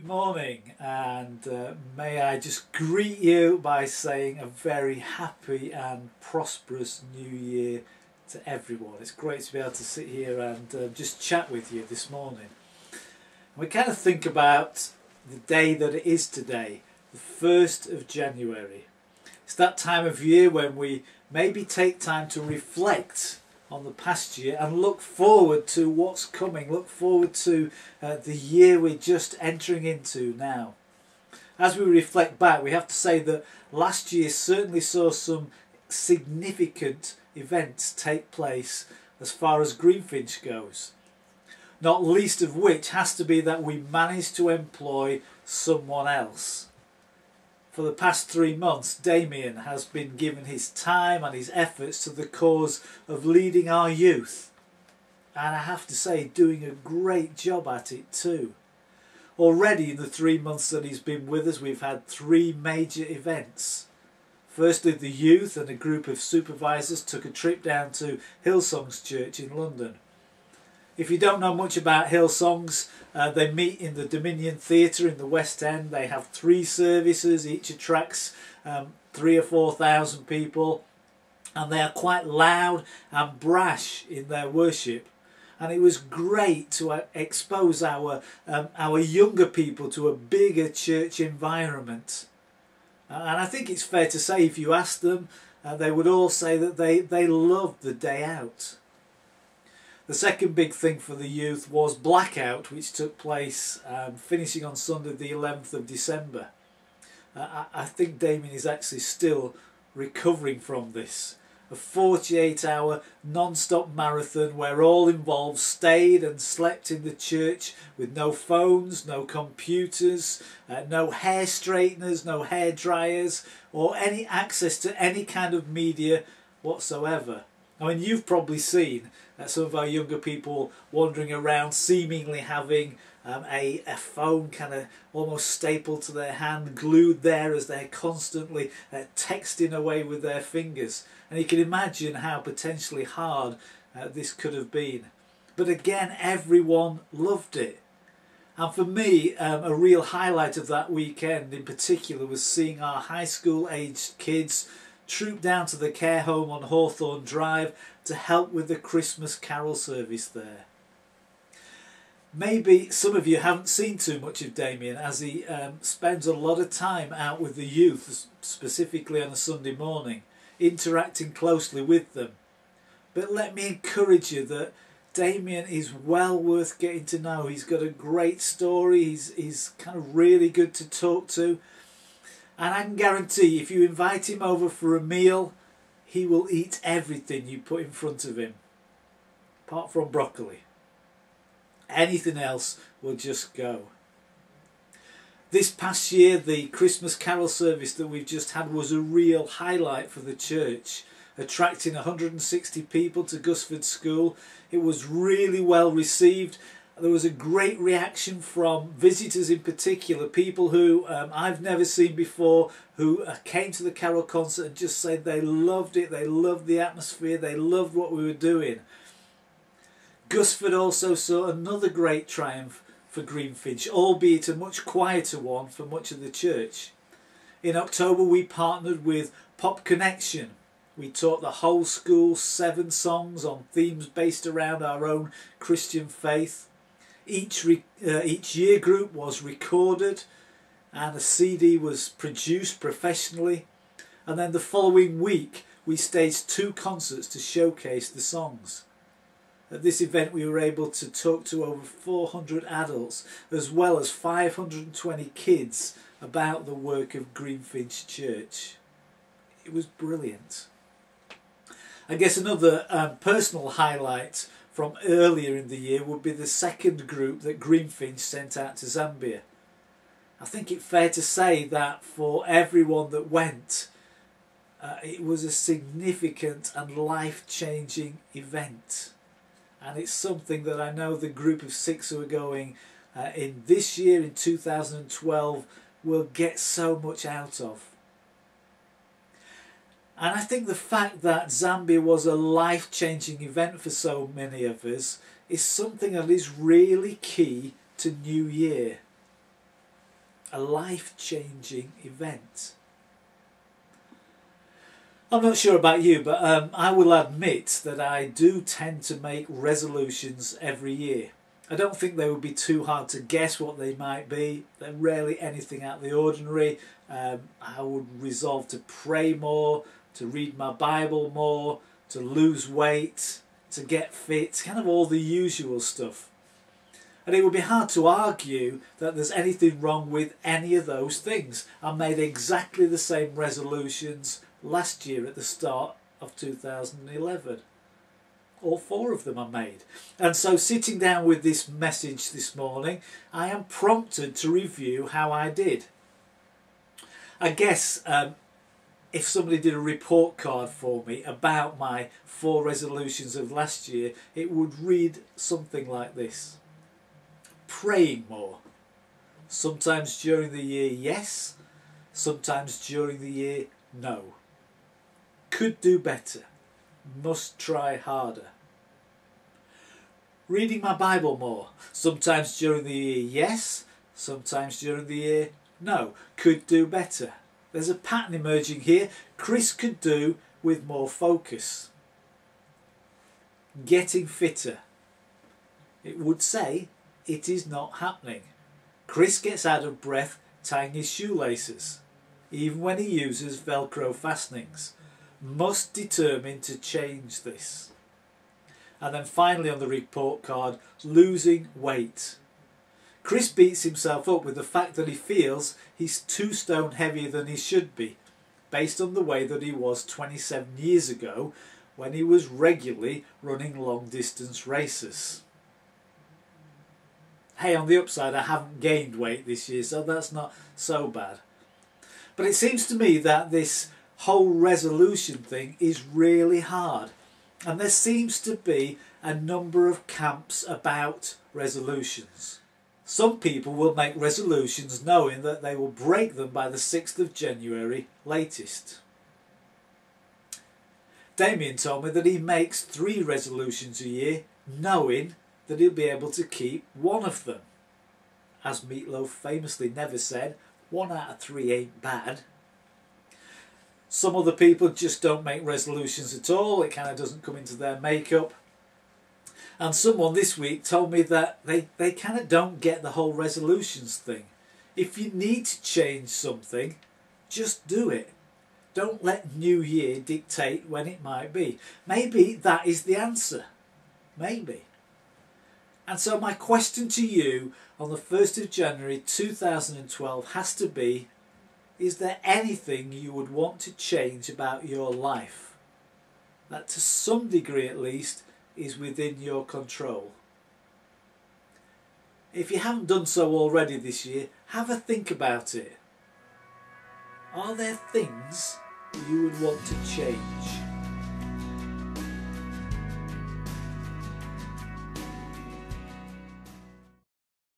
Morning, and may I just greet you by saying a very happy and prosperous new year to everyone. It's great to be able to sit here and just chat with you this morning. We kind of think about the day that it is today, the 1st of January. It's that time of year when we maybe take time to reflect on the past year and look forward to what's coming, look forward to the year we're just entering into now. As we reflect back, we have to say that last year certainly saw some significant events take place as far as Greenfinch goes. Not least of which has to be that we managed to employ someone else. For the past 3 months, Damien has been given his time and his efforts to the cause of leading our youth. And I have to say, doing a great job at it too. Already in the 3 months that he's been with us, we've had 3 major events. Firstly, the youth and a group of supervisors took a trip down to Hillsong's church in London. If you don't know much about Hillsongs, they meet in the Dominion Theatre in the West End. They have 3 services, each attracts 3,000 or 4,000 people, and they are quite loud and brash in their worship. And it was great to expose our younger people to a bigger church environment. And I think it's fair to say, if you ask them, they would all say that they loved the day out. The second big thing for the youth was Blackout, which took place finishing on Sunday the 11th of December. I think Damien is actually still recovering from this. A 48-hour non-stop marathon where all involved stayed and slept in the church with no phones, no computers, no hair straighteners, no hair dryers, or any access to any kind of media whatsoever. I mean, you've probably seen some of our younger people wandering around seemingly having a phone kind of almost stapled to their hand, glued there as they're constantly texting away with their fingers. And you can imagine how potentially hard this could have been. But again, everyone loved it. And for me, a real highlight of that weekend in particular was seeing our high school aged kids troop down to the care home on Hawthorne Drive to help with the Christmas carol service there. Maybe some of you haven't seen too much of Damien, as he spends a lot of time out with the youth, specifically on a Sunday morning, interacting closely with them. But let me encourage you that Damien is well worth getting to know. He's got a great story, he's kind of really good to talk to. And I can guarantee if you invite him over for a meal, he will eat everything you put in front of him, apart from broccoli. Anything else will just go. This past year, the Christmas carol service that we've just had was a real highlight for the church, attracting 160 people to Gusford School. It was really well received. There was a great reaction from visitors in particular, people who I've never seen before, who came to the carol concert and just said they loved it, they loved the atmosphere, they loved what we were doing. Gusford also saw another great triumph for Greenfinch, albeit a much quieter one for much of the church. In October we partnered with Pop Connection. We taught the whole school 7 songs on themes based around our own Christian faith. Each year group was recorded and a CD was produced professionally, and then the following week we staged 2 concerts to showcase the songs. At this event we were able to talk to over 400 adults as well as 520 kids about the work of Greenfinch Church. It was brilliant. I guess another personal highlight from earlier in the year would be the second group that Greenfinch sent out to Zambia. I think it's fair to say that for everyone that went, it was a significant and life-changing event. And it's something that I know the group of 6 who are going in this year, in 2012, will get so much out of. And I think the fact that Zambia was a life-changing event for so many of us is something that is really key to New Year. a life-changing event. I'm not sure about you, but I will admit that I do tend to make resolutions every year. I don't think they would be too hard to guess what they might be. They're rarely anything out of the ordinary. I would resolve to pray more, to read my Bible more, to lose weight, to get fit, kind of all the usual stuff. And it would be hard to argue that there's anything wrong with any of those things. I made exactly the same resolutions last year at the start of 2011. All 4 of them I made. And so sitting down with this message this morning, I am prompted to review how I did. I guess if somebody did a report card for me about my 4 resolutions of last year, it would read something like this. Praying more. Sometimes during the year, yes. Sometimes during the year, no. Could do better. Must try harder. Reading my Bible more. Sometimes during the year, yes. Sometimes during the year, no. Could do better. There's a pattern emerging here. Chris could do with more focus. Getting fitter. It would say it is not happening. Chris gets out of breath tying his shoelaces, even when he uses Velcro fastenings. Must determine to change this. And then finally on the report card, losing weight. Chris beats himself up with the fact that he feels he's 2 stone heavier than he should be, based on the way that he was 27 years ago when he was regularly running long distance races. Hey, on the upside, I haven't gained weight this year, so that's not so bad. But it seems to me that this whole resolution thing is really hard. And there seems to be a number of camps about resolutions. Some people will make resolutions knowing that they will break them by the 6th of January latest. Damien told me that he makes 3 resolutions a year knowing that he'll be able to keep 1 of them. As Meatloaf famously never said, 1 out of 3 ain't bad. Some other people just don't make resolutions at all. It kind of doesn't come into their makeup. And someone this week told me that they kind of don't get the whole resolutions thing. If you need to change something, just do it. Don't let New Year dictate when it might be. Maybe that is the answer. Maybe. And so my question to you on the 1st of January 2012 has to be, is there anything you would want to change about your life that to some degree at least is within your control? If you haven't done so already this year, have a think about it. Are there things you would want to change?